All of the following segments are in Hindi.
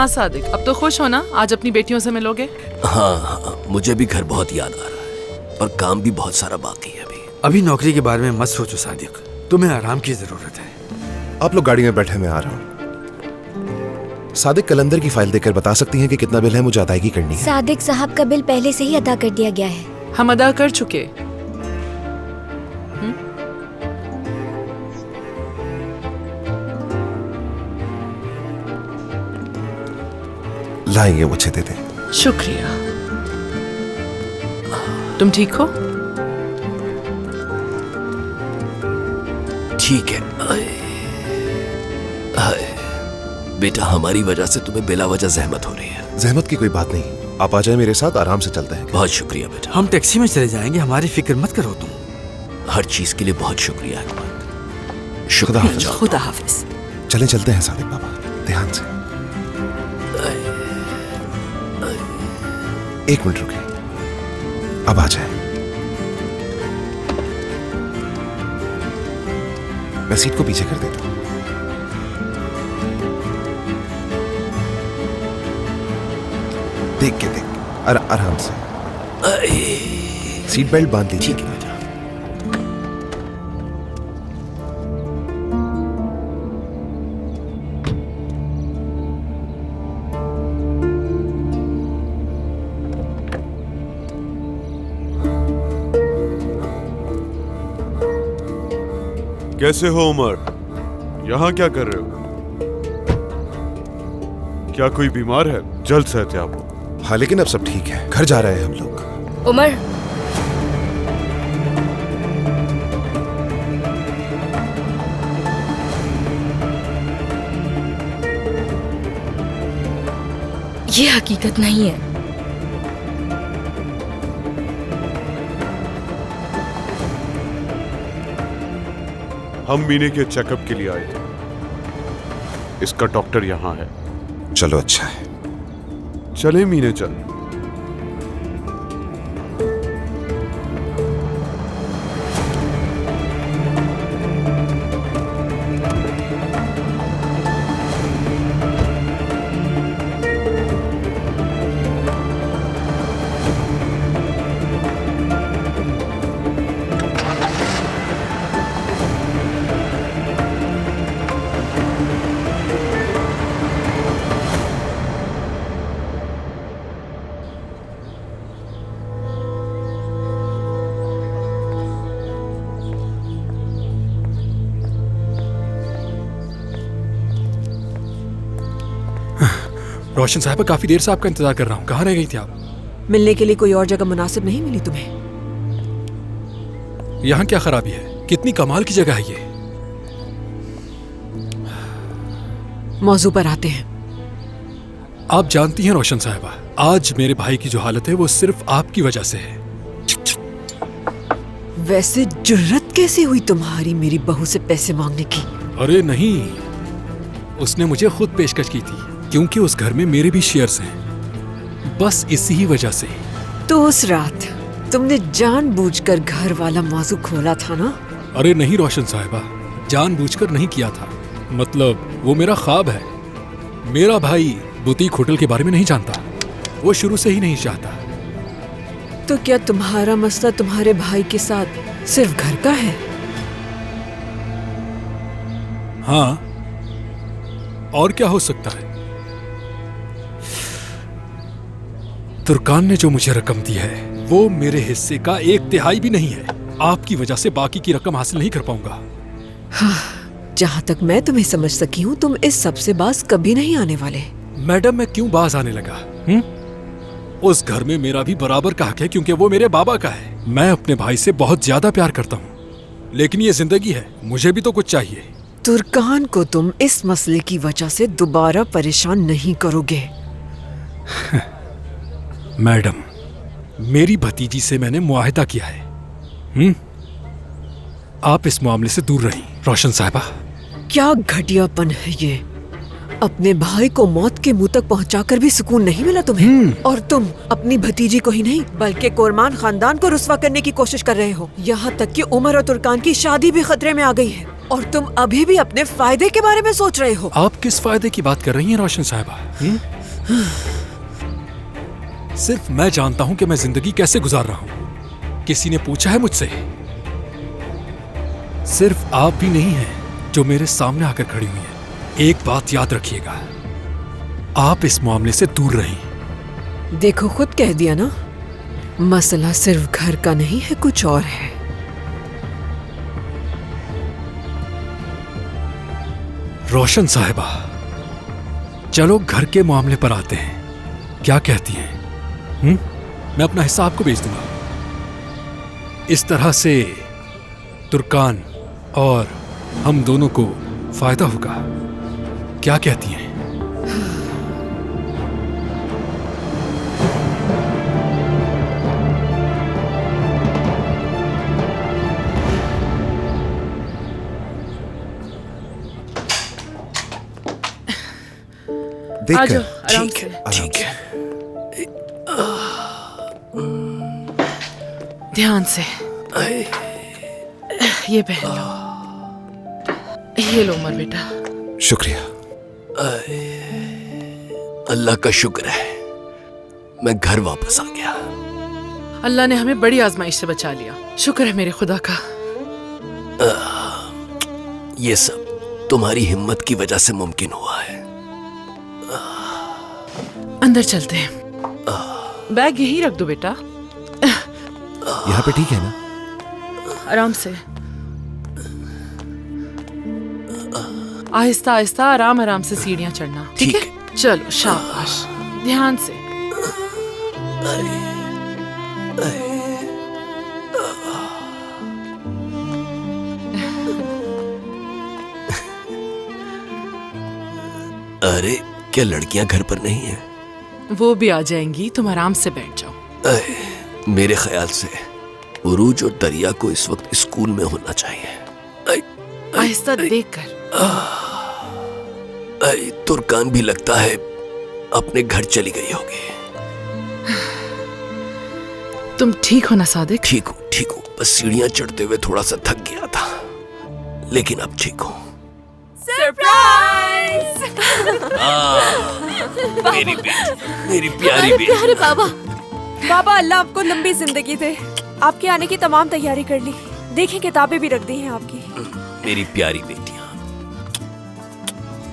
हाँ सादिक, अब तो खुश हो ना, आज अपनी बेटियों से मिलोगे? हाँ, मुझे भी घर बहुत याद आ रहा है और काम भी बहुत सारा बाकी है अभी नौकरी के बारे में मत सोचो सादिक, तुम्हें आराम की जरूरत है। आप लोग गाड़ी में बैठे, मैं आ रहा हूँ। सादिक कलंदर की फाइल देखकर बता सकती हैं कि कितना बिल है, मुझे अदायगी करनी है। सादिक साहब का बिल पहले से ही अदा कर दिया गया है। हम अदा कर चुके। लाएंगे, मुझे दे दें। शुक्रिया। तुम ठीक हो? ठीक है। बेटा, हमारी वजह से तुम्हें बिला वजह जहमत हो रही है। जहमत की कोई बात नहीं, आप आ जाए मेरे साथ, आराम से चलते हैं। बहुत शुक्रिया बेटा। हम टैक्सी में चले जाएंगे, हमारी फिक्र मत करो तुम। हर चीज के लिए बहुत शुक्रिया अहमद। शुक्रिया। खुदा हाफिज। चलें, चलते हैं सादिक बाबा, ध्यान से। एक मिनट रुके, अब आ जाए। मैं सीट को पीछे कर देता हूं। देख के आराम से। सीट बेल्ट बांध लीजिए। ठीक है बेटा। कैसे हो उमर? यहाँ क्या कर रहे हो? क्या कोई बीमार है? जल्द सेहतयाब हो। हाँ, लेकिन अब सब ठीक है, घर जा रहे हैं हम लोग। उमर, ये हकीकत नहीं है। हम मीने के चेकअप के लिए आए थे। इसका डॉक्टर यहाँ है। चलो, अच्छा है। चले मीने, चल। रोशन साहब, काफी देर से आपका इंतजार कर रहा हूँ। कहाँ रह गई थी आप? मिलने के लिए कोई और जगह मुनासिब नहीं मिली तुम्हें? यहाँ क्या खराबी है? कितनी कमाल की जगह है ये। मौजू पर आते हैं। आप जानती हैं रोशन साहबा, आज मेरे भाई की जो हालत है वो सिर्फ आपकी वजह से है। वैसे जुर्रत कैसे हुई तुम्हारी मेरी बहू से पैसे मांगने की? अरे नहीं, उसने मुझे खुद पेशकश की थी क्योंकि उस घर में मेरे भी शेयर्स हैं। बस इसी ही वजह से। तो उस रात तुमने जानबूझकर घर वाला मौजू खोला था ना? अरे नहीं रोशन साहिबा, जानबूझकर नहीं किया था। मतलब वो मेरा ख्वाब है। मेरा भाई बुटीक होटल के बारे में नहीं जानता, वो शुरू से ही नहीं चाहता। तो क्या तुम्हारा मसला तुम्हारे भाई के साथ सिर्फ घर का है? हाँ, और क्या हो सकता है? तुर्कान ने जो मुझे रकम दी है वो मेरे हिस्से का 1/3 भी नहीं है। आपकी वजह से बाकी की रकम हासिल नहीं कर पाऊंगा। हाँ, जहाँ तक मैं तुम्हें समझ सकी हूँ तुम इस सब से बाज कभी नहीं आने वाले। मैडम, मैं क्यों बाज आने लगा? उस घर में मेरा भी बराबर का हक है क्योंकि वो मेरे बाबा का है। मैं अपने भाई से बहुत ज्यादा प्यार करता हूँ, लेकिन ये जिंदगी है, मुझे भी तो कुछ चाहिए। तुर्कान को तुम इस मसले की वजह से दोबारा परेशान नहीं करोगे। मैडम, मेरी भतीजी से मैंने मुआहिदा किया है। आप इस मामले से दूर रहीं। रोशन साहिबा, क्या घटियापन है ये? अपने भाई को मौत के मुंह तक पहुंचाकर भी सुकून नहीं मिला तुम्हें, और तुम अपनी भतीजी को ही नहीं बल्कि कोरमान खानदान को रुस्वा करने की कोशिश कर रहे हो। यहाँ तक कि उमर और तुर्कान की शादी भी खतरे में आ गई है और तुम अभी भी अपने फायदे के बारे में सोच रहे हो। आप किस फायदे की बात कर रही हैं रोशन साहिबा? सिर्फ मैं जानता हूं कि मैं जिंदगी कैसे गुजार रहा हूं। किसी ने पूछा है मुझसे? सिर्फ आप भी नहीं हैं जो मेरे सामने आकर खड़ी हुई हैं। एक बात याद रखिएगा, आप इस मामले से दूर रहें। देखो, खुद कह दिया ना, मसला सिर्फ घर का नहीं है, कुछ और है। रोशन साहिबा, चलो घर के मामले पर आते हैं। क्या कहती हैं? मैं अपना हिस्सा आपको भेज दूंगा। इस तरह से तुर्कान और हम दोनों को फायदा होगा। क्या कहती हैं? आ जाओ, देखकर आराम ठीक से। है, ठीक है। ध्यान से। ये पहन लो। ये लो उमर बेटा। शुक्रिया। अल्लाह का शुक्र है मैं घर वापस आ गया। अल्लाह ने हमें बड़ी आजमाइश से बचा लिया। शुक्र है मेरे खुदा का। ये सब तुम्हारी हिम्मत की वजह से मुमकिन हुआ है। अंदर चलते हैं। बैग यहीं रख दो बेटा। यहाँ पे ठीक है ना? आराम से, आहिस्ता आहिस्ता, आराम आराम से सीढ़ियां चढ़ना, ठीक है? चलो, शाबाश, ध्यान से। अरे, क्या लड़कियां घर पर नहीं हैं? वो भी आ जाएंगी, तुम आराम से बैठ जाओ। मेरे ख्याल से उरूज और दरिया को इस वक्त स्कूल में होना चाहिए। आहिस्ता देखकर। तुर्कान भी लगता है अपने घर चली गई होगी। तुम ठीक हो ना सादिक? ठीक हूँ, बस सीढ़ियां चढ़ते हुए थोड़ा सा थक गया था, लेकिन अब ठीक हूँ। सरप्राइज! मेरी प्यारी बेटी। प्यारे बाबा। बाबा, अल्लाह आपको लंबी जिंदगी दे। आपके आने की तमाम तैयारी कर ली। देखिए, किताबें भी रख दी हैं आपकी। मेरी प्यारी बेटियां,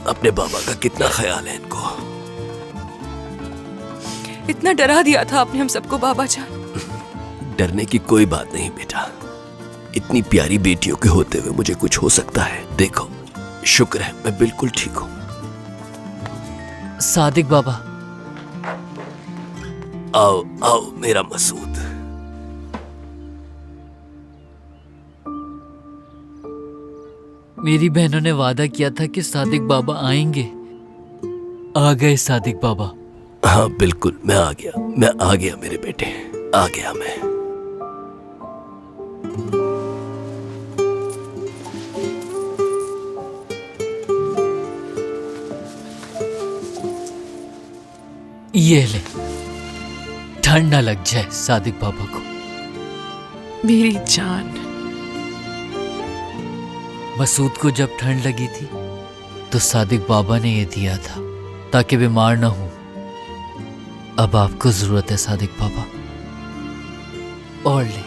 अपने बाबा का कितना ख्याल है इनको। इतना डरा दिया था आपने हम सबको बाबा जान। डरने की कोई बात नहीं बेटा, इतनी प्यारी बेटियों के होते हुए मुझे कुछ हो सकता है? देखो, शुक्र है मैं बिल्कुल ठीक हूँ। सादिक बाबा, आओ आओ मेरा मसूद। मेरी बहनों ने वादा किया था कि सादिक बाबा आएंगे। आ गए सादिक बाबा। हाँ बिल्कुल, मैं आ गया मेरे बेटे, आ गया मैं। ये ले, ठंड न लग जाए सादिक बाबा को। मेरी जान। मसूद को जब ठंड लगी थी तो सादिक बाबा ने ये दिया था ताकि बीमार न हो। अब आपको जरूरत है सादिक बाबा, और ले।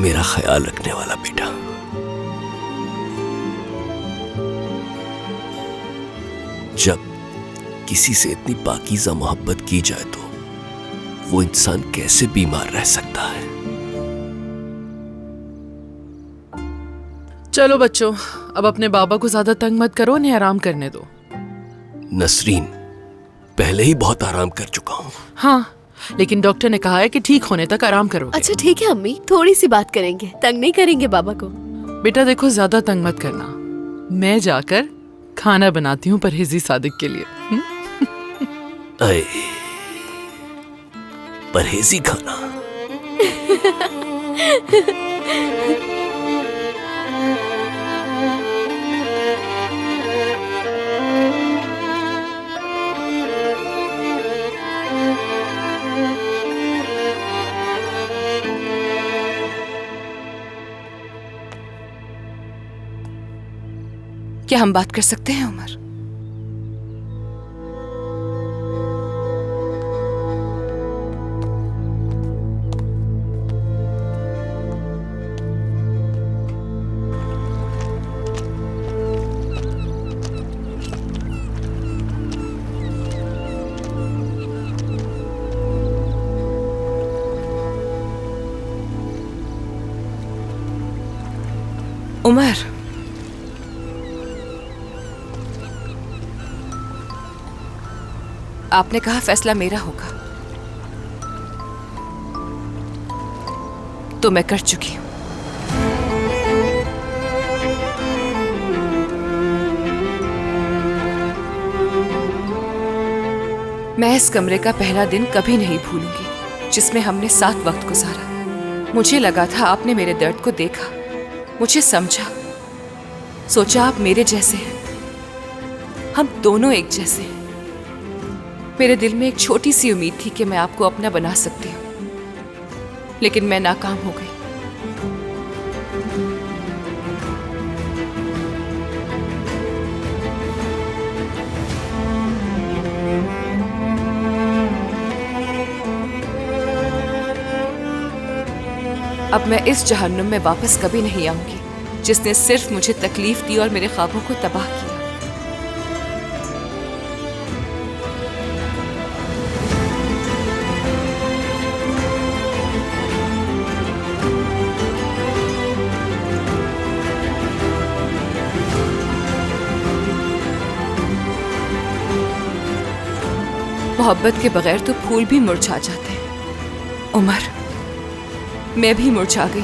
मेरा ख्याल रखने वाला बेटा। जब किसी से इतनी पाकीज़ा मोहब्बत की जाए तो वो इंसान कैसे बीमार रह सकता है? चलो बच्चों, अब अपने बाबा को ज्यादा तंग मत करो, उन्हें आराम करने दो। नसरीन, पहले ही बहुत आराम कर चुका हूँ। हाँ, लेकिन डॉक्टर ने कहा है कि ठीक होने तक आराम करोगे। अच्छा ठीक है अम्मी, थोड़ी सी बात करेंगे, तंग नहीं करेंगे बाबा को। बेटा देखो, ज्यादा तंग मत करना। मैं जाकर खाना बनाती हूँ परहेजी सादिक के लिए। अरे, परहेजी खाना? क्या हम बात कर सकते हैं उमर? उमर, आपने कहा फैसला मेरा होगा, तो मैं कर चुकी हूं। मैं इस कमरे का पहला दिन कभी नहीं भूलूंगी जिसमें हमने साथ वक्त गुजारा। मुझे लगा था आपने मेरे दर्द को देखा, मुझे समझा, सोचा आप मेरे जैसे हैं, हम दोनों एक जैसे हैं। मेरे दिल में एक छोटी सी उम्मीद थी कि मैं आपको अपना बना सकती हूं, लेकिन मैं नाकाम हो गई। अब मैं इस जहन्नुम में वापस कभी नहीं आऊंगी जिसने सिर्फ मुझे तकलीफ दी और मेरे ख्वाबों को तबाह किया। मोहब्बत के बगैर तो फूल भी मुरझा जाते हैं। उमर, मैं भी मुरझा गई।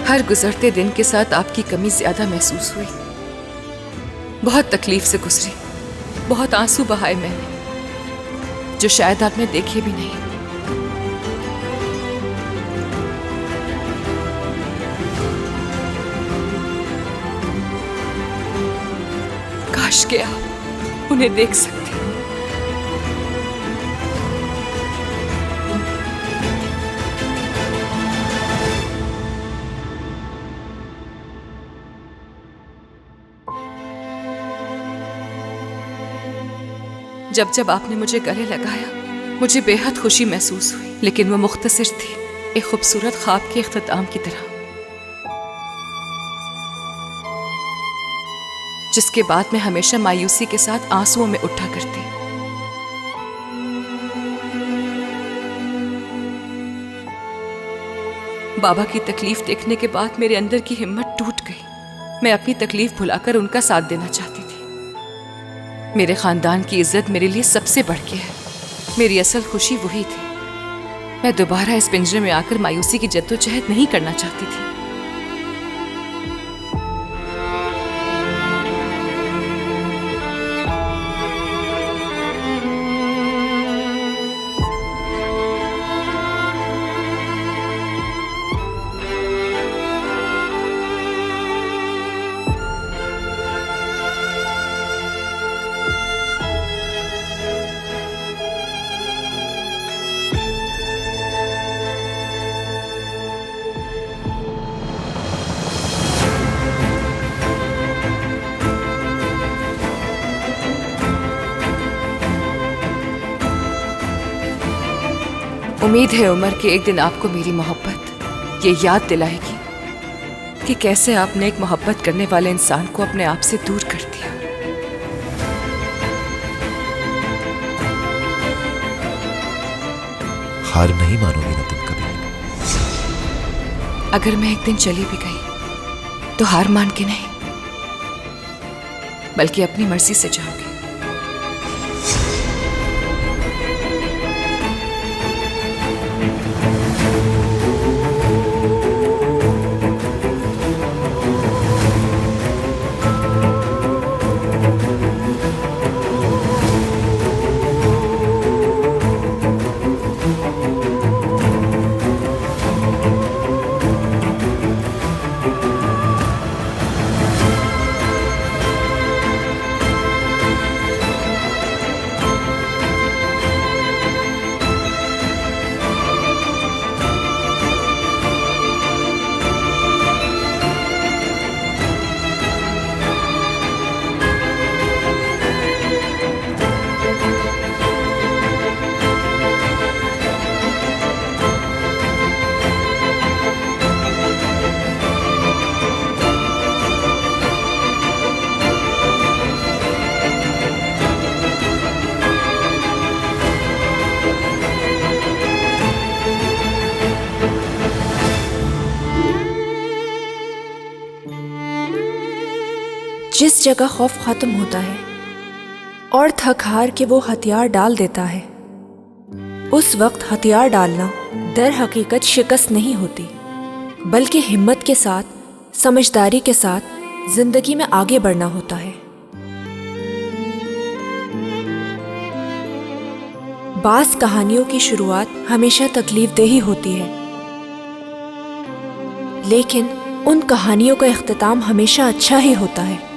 हर गुजरते दिन के साथ आपकी कमी ज्यादा महसूस हुई। बहुत तकलीफ से गुजरी, बहुत आंसू बहाए मैंने, जो शायद आपने देखे भी नहीं। काश के आप उन्हें देख सकते। जब जब आपने मुझे गले लगाया मुझे बेहद खुशी महसूस हुई, लेकिन वो मुख्तसर थी, एक खूबसूरत ख्वाब के इख्तिताम की तरह, जिसके बाद मैं हमेशा मायूसी के साथ आंसुओं में उठा करती। बाबा की तकलीफ देखने के बाद मेरे अंदर की हिम्मत टूट गई। मैं अपनी तकलीफ भुलाकर उनका साथ देना चाहती थी। मेरे खानदान की इज्जत मेरे लिए सबसे बढ़ के है। मेरी असल खुशी वही थी। मैं दोबारा इस पिंजरे में आकर मायूसी की जद्दोजहद नहीं करना चाहती थी। उम्मीद है उमर कि एक दिन आपको मेरी मोहब्बत ये याद दिलाएगी कि कैसे आपने एक मोहब्बत करने वाले इंसान को अपने आप से दूर कर दिया। हार नहीं मानोगी ना तुम कभी? अगर मैं एक दिन चली भी गई तो हार मान के नहीं, बल्कि अपनी मर्जी से जाऊंगी। जिस जगह खौफ खत्म होता है और थक हार के वो हथियार डाल देता है, उस वक्त हथियार डालना दर हकीकत शिकस्त नहीं होती, बल्कि हिम्मत के साथ, समझदारी के साथ जिंदगी में आगे बढ़ना होता है। बास कहानियों की शुरुआत हमेशा तकलीफदेही होती है, लेकिन उन कहानियों का इख्तिताम हमेशा अच्छा ही होता है।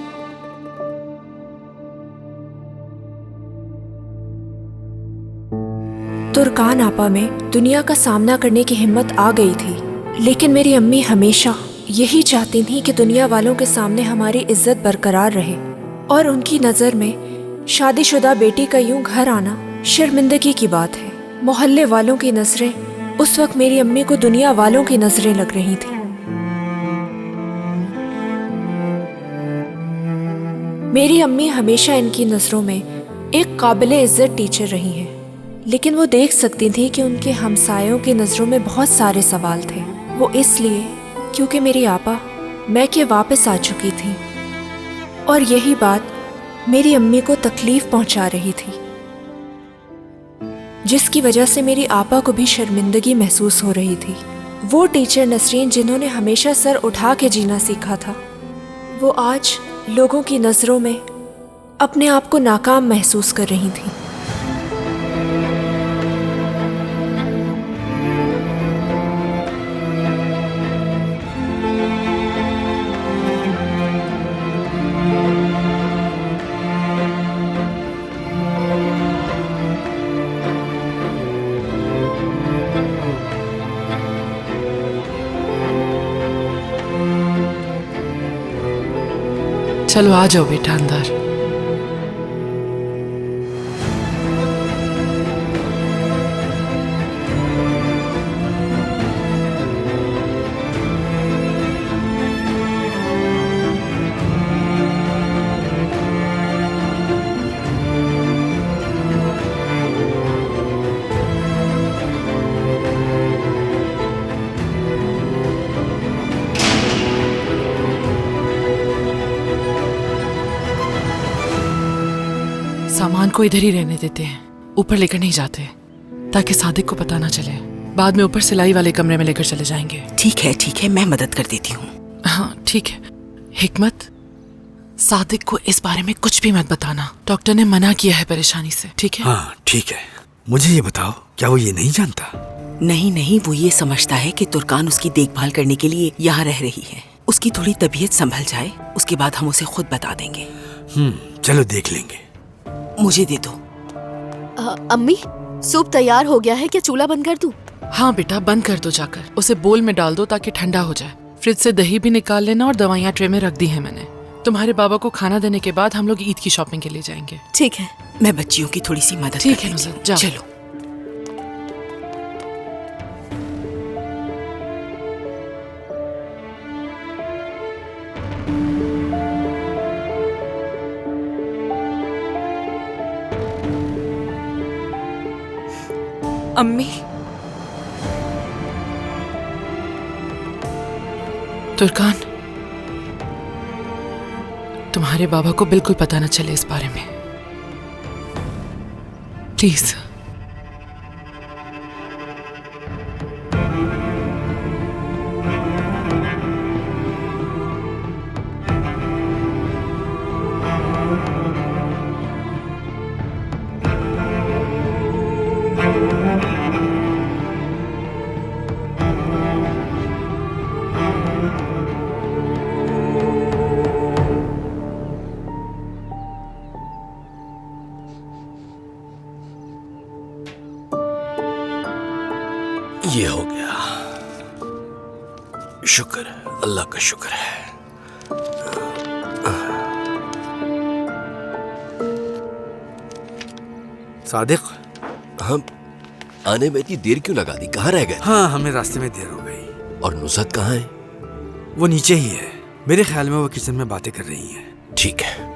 तुर्कान आपा में दुनिया का सामना करने की हिम्मत आ गई थी, लेकिन मेरी अम्मी हमेशा यही चाहती थी कि दुनिया वालों के सामने हमारी इज्जत बरकरार रहे, और उनकी नज़र में शादीशुदा बेटी का यूं घर आना शर्मिंदगी की बात है। मोहल्ले वालों की नजरें उस वक्त मेरी अम्मी को दुनिया वालों की नजरें लग रही थी। मेरी अम्मी हमेशा इनकी नजरों में एक काबिले इज्जत टीचर रही हैं, लेकिन वो देख सकती थी कि उनके हमसायों की नजरों में बहुत सारे सवाल थे। वो इसलिए क्योंकि मेरी आपा मैके वापस आ चुकी थी, और यही बात मेरी अम्मी को तकलीफ पहुंचा रही थी, जिसकी वजह से मेरी आपा को भी शर्मिंदगी महसूस हो रही थी। वो टीचर नसरीन जिन्होंने हमेशा सर उठा के जीना सीखा था, वो आज लोगों की नज़रों में अपने आप को नाकाम महसूस कर रही थी। चलो आ जाओ बेटा अंदर। सामान को इधर ही रहने देते हैं, ऊपर लेकर नहीं जाते, ताकि सादिक को पता ना चले। बाद में ऊपर सिलाई वाले कमरे में लेकर चले जाएंगे। ठीक है, मैं मदद कर देती हूँ। हाँ ठीक है। हिकमत, सादिक को इस बारे में कुछ भी मत बताना, डॉक्टर ने मना किया है परेशानी से, ठीक है? हाँ ठीक है। मुझे ये बताओ, क्या वो ये नहीं जानता? नहीं, वो ये समझता है कि तुर्कान उसकी देखभाल करने के लिए यहाँ रह रही है। उसकी थोड़ी तबीयत संभल जाए, उसके बाद हम उसे खुद बता देंगे। चलो देख लेंगे। मुझे दे दो। अम्मी, सूप तैयार हो गया है, क्या चूल्हा बंद कर दूं? हाँ बेटा बंद कर दो, जाकर उसे बोल में डाल दो ताकि ठंडा हो जाए। फ्रिज से दही भी निकाल लेना, और दवाइयाँ ट्रे में रख दी है मैंने। तुम्हारे बाबा को खाना देने के बाद हम लोग ईद की शॉपिंग के लिए जाएंगे। ठीक है, मैं बच्चियों की थोड़ी सी मदद ठीक है नुसरत, जाओ। चलो। अम्मी, तुर्कान, तुम्हारे बाबा को बिल्कुल पता न चले इस बारे में, प्लीज। ये हो गया। शुक्र है, अल्लाह का शुक्र है। सादिक, हम आने में इतनी देर क्यों लगा दी? कहाँ रह गए? हाँ, हमें रास्ते में देर हो गई। और नुसरत कहाँ है? वो नीचे ही है। मेरे ख्याल में वो किचन में बातें कर रही है। ठीक है,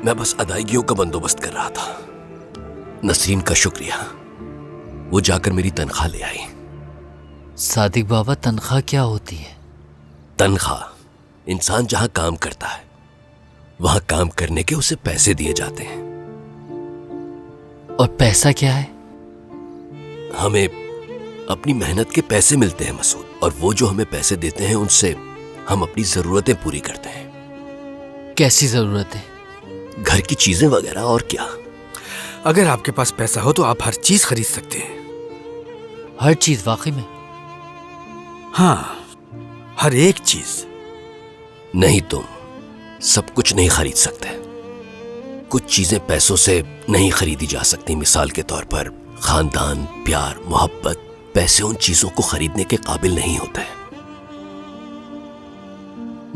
मैं बस अदायगियों का बंदोबस्त कर रहा था। नसरीन का शुक्रिया, वो जाकर मेरी तनख्वाह ले आई। सादिक बाबा, तनख्वाह क्या होती है? तनख्वाह इंसान जहां काम करता है वहां काम करने के उसे पैसे दिए जाते हैं। और पैसा क्या है? हमें अपनी मेहनत के पैसे मिलते हैं मसूद, और वो जो हमें पैसे देते हैं उनसे हम अपनी जरूरतें पूरी करते हैं। कैसी जरूरतें? घर की चीजें वगैरह, और क्या। अगर आपके पास पैसा हो तो आप हर चीज खरीद सकते हैं। हर चीज? वाकई में? हाँ, हर एक चीज। नहीं, तुम सब कुछ नहीं खरीद सकते। कुछ चीजें पैसों से नहीं खरीदी जा सकती। मिसाल के तौर पर खानदान, प्यार, मोहब्बत। पैसे उन चीजों को खरीदने के काबिल नहीं होते।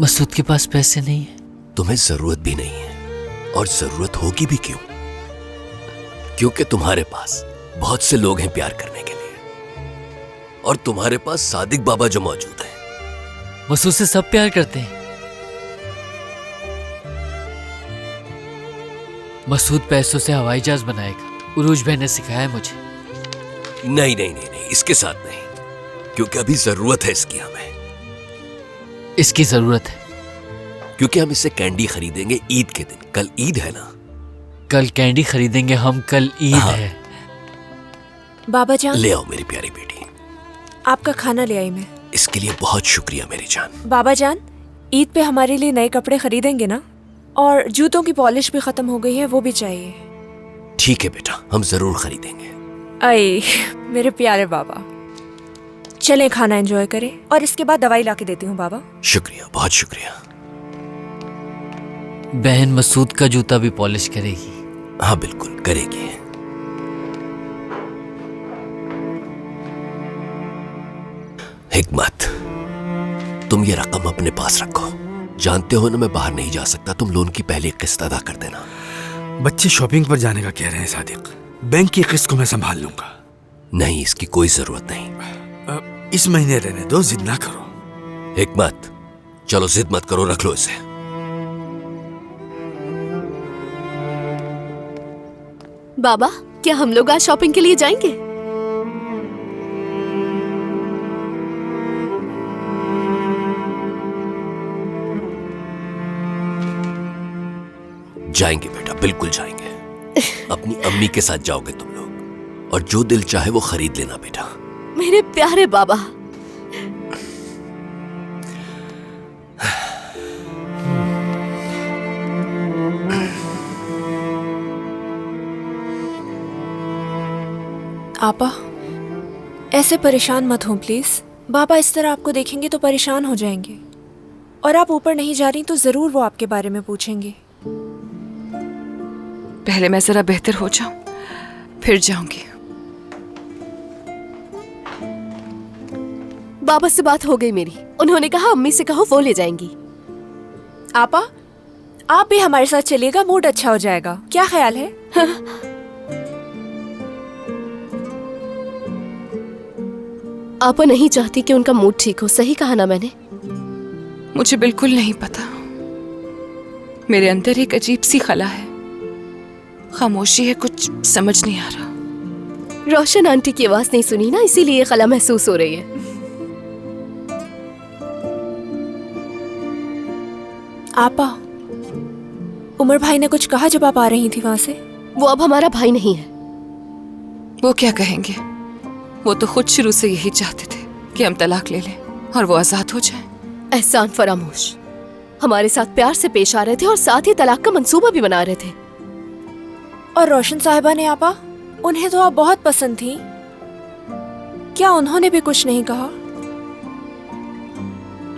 मसूद के पास पैसे नहीं है? तुम्हें जरूरत भी नहीं है, और जरूरत होगी भी क्यों? क्योंकि तुम्हारे पास बहुत से लोग हैं प्यार करने के लिए, और तुम्हारे पास सादिक बाबा जो मौजूद है। मसूद से सब प्यार करते हैं। मसूद पैसों से हवाई जहाज बनाएगा, उरूज भाई ने सिखाया है मुझे। नहीं नहीं नहीं नहीं, इसके साथ नहीं, क्योंकि अभी जरूरत है इसकी हमें। इसकी जरूरत है क्योंकि हम इससे कैंडी खरीदेंगे ईद के दिन। कल ईद है ना? कल कैंडी खरीदेंगे हम, कल ईद है। बाबा जान, ले आओ मेरी प्यारी बेटी। आपका खाना ले आई मैं। इसके लिए बहुत शुक्रिया मेरी जान। बाबा जान, ईद पे हमारे लिए नए कपड़े खरीदेंगे ना? और जूतों की पॉलिश भी खत्म हो गई है, वो भी चाहिए। ठीक है बेटा, हम जरूर खरीदेंगे। आई मेरे प्यारे बाबा, चलें खाना एंजॉय करें, और इसके बाद दवाई ला के देती हूँ बाबा। शुक्रिया, बहुत शुक्रिया। बहन मसूद का जूता भी पॉलिश करेगी? हाँ बिल्कुल करेगी। हिकमत, तुम ये रकम अपने पास रखो। जानते हो ना मैं बाहर नहीं जा सकता, तुम लोन की पहली किस्त अदा कर देना। बच्चे शॉपिंग पर जाने का कह रहे हैं सादिक। बैंक की किस्त को मैं संभाल लूंगा। नहीं, इसकी कोई जरूरत नहीं। इस महीने रहने दो, जिद ना करो। हिकमत, चलो जिद मत करो, रख लो इसे। बाबा, क्या हम लोग आज शॉपिंग के लिए जाएंगे? जाएंगे बेटा, बिल्कुल जाएंगे। अपनी अम्मी के साथ जाओगे तुम लोग, और जो दिल चाहे वो खरीद लेना बेटा। मेरे प्यारे बाबा। आपा, ऐसे परेशान मत हो प्लीज। बाबा इस तरह आपको देखेंगे तो परेशान हो जाएंगे, और आप ऊपर नहीं जा रही तो जरूर वो आपके बारे में पूछेंगे। पहले मैं जरा बेहतर हो जाऊं, फिर जाऊंगी। बाबा से बात हो गई मेरी, उन्होंने कहा अम्मी से कहो वो ले जाएंगी। आपा, आप भी हमारे साथ चलिएगा, मूड अच्छा हो जाएगा। क्या ख्याल है? आपा नहीं चाहती कि उनका मूड ठीक हो, सही कहा ना मैंने? मुझे बिल्कुल नहीं पता, मेरे अंदर एक अजीब सी खला है, खामोशी है, कुछ समझ नहीं आ रहा। रोशन आंटी की आवाज नहीं सुनी ना, इसीलिए ये खला महसूस हो रही है। आपा, उमर भाई ने कुछ कहा जब आप आ रही थी वहां से? वो अब हमारा भाई नहीं है। वो क्या कहेंगे? वो तो खुद शुरू से यही चाहते थे कि हम तलाक ले लें और वो आजाद हो जाए। एहसान फरामोश हमारे साथ प्यार से पेश आ रहे थे और साथ ही तलाक का मंसूबा भी बना रहे थे। और रोशन साहिबा ने आपा, उन्हें तो आप बहुत पसंद थी, क्या उन्होंने भी कुछ नहीं कहा?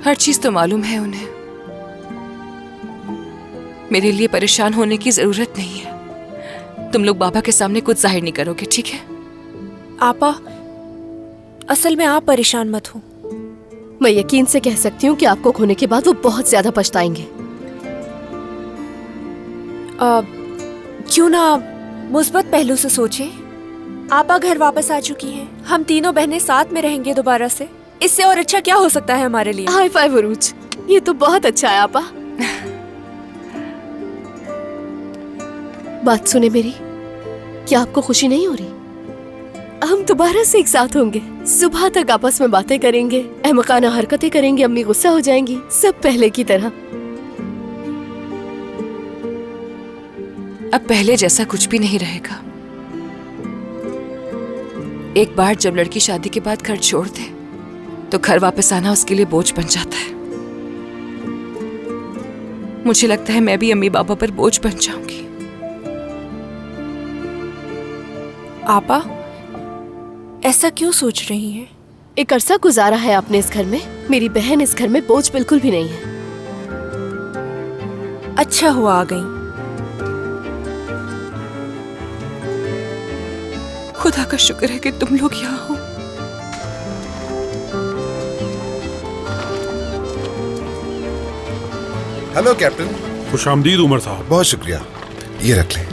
हर चीज तो मालूम है उन्हें। मेरे लिए परेशान होने की जरूरत नहीं है। तुम लोग बाबा के सामने कुछ जाहिर नहीं करोगे, ठीक है? आपा, असल में आप परेशान मत हो। मैं यकीन से कह सकती हूँ कि आपको खोने के बाद वो बहुत ज्यादा पछताएंगे। क्यों ना मुस्बत पहलू से सोचें। आपा घर वापस आ चुकी हैं, हम तीनों बहनें साथ में रहेंगे दोबारा से। इससे और अच्छा क्या हो सकता है हमारे लिए? हाई फाइव उरूज, ये तो बहुत अच्छा है आपा। बात सुने मेरी, क्या आपको खुशी नहीं हो रही? हम दोबारा से एक साथ होंगे, सुबह तक आपस में बातें करेंगे, अहमकाना हरकतें करेंगे, अम्मी गुस्सा हो जाएंगी, सब पहले की तरह। अब पहले जैसा कुछ भी नहीं रहेगा। एक बार जब लड़की शादी के बाद घर छोड़ दे तो घर वापस आना उसके लिए बोझ बन जाता है। मुझे लगता है मैं भी अम्मी पापा पर बोझ बन जाऊंगी। आपा, ऐसा क्यों सोच रही हैं? एक अरसा गुजारा है आपने इस घर में, मेरी बहन इस घर में बोझ बिल्कुल भी नहीं है। अच्छा हुआ आ गई। खुदा का शुक्र है कि तुम लोग यहाँ हो। Hello captain. खुशामदीद उमर साहब। बहुत शुक्रिया, ये रख लें।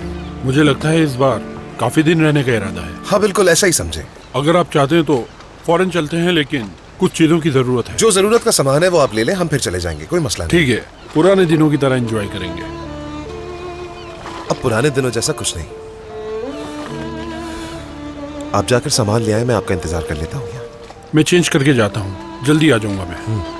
मुझे लगता है इस बार काफी दिन रहने का इरादा है। हाँ बिल्कुल ऐसा ही समझे। अगर आप चाहते हैं तो फौरन चलते हैं, लेकिन कुछ चीजों की जरूरत है। जो जरूरत का सामान है वो आप ले लें, हम फिर चले जाएंगे, कोई मसला नहीं। ठीक है, पुराने दिनों की तरह एंजॉय करेंगे। अब पुराने दिनों जैसा कुछ नहीं। आप जाकर सामान ले आए, मैं आपका इंतजार कर लेता हूँ। मैं चेंज करके जाता हूँ, जल्दी आ जाऊंगा मैं।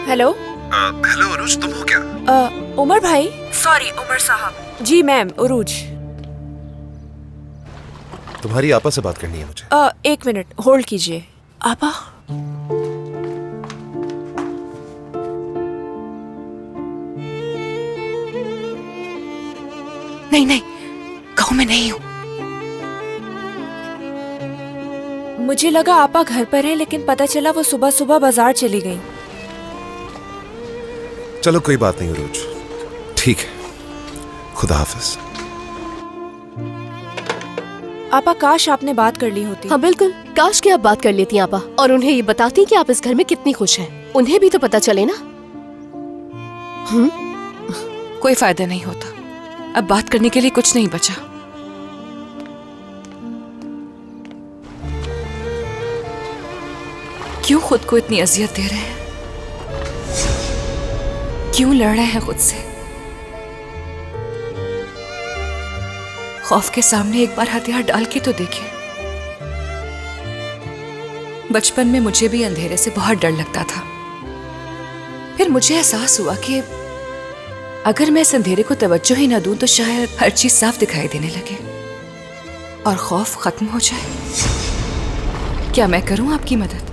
हेलो। हेलो अरुज, तुम हो क्या? उमर भाई। सॉरी उमर साहब। जी मैम, उरूज। तुम्हारी आपा से बात करनी है मुझे। एक मिनट होल्ड कीजिए। आपा, नहीं नहीं, गाँव में नहीं हूँ। मुझे लगा आपा घर पर हैं, लेकिन पता चला वो सुबह सुबह बाजार चली गई। चलो कोई बात नहीं अरुज, ठीक है, खुदा हाफिज। आपा, काश आपने बात कर ली होती। हाँ बिल्कुल, काश कि आप बात कर लेती आपा और उन्हें ये बताती कि आप इस घर में कितनी खुश हैं। उन्हें भी तो पता चले ना। कोई फायदा नहीं होता, अब बात करने के लिए कुछ नहीं बचा। क्यों खुद को इतनी अजियत दे रहे हैं? क्यों लड़ रहे हैं खुद से? खौफ के सामने एक बार हथियार डाल के तो देखिए। बचपन में मुझे भी अंधेरे से बहुत डर लगता था। फिर मुझे एहसास हुआ कि अगर मैं इस अंधेरे को तवज्जो ही ना दूं तो शायद हर चीज साफ दिखाई देने लगे और खौफ खत्म हो जाए। क्या मैं करूं आपकी मदद?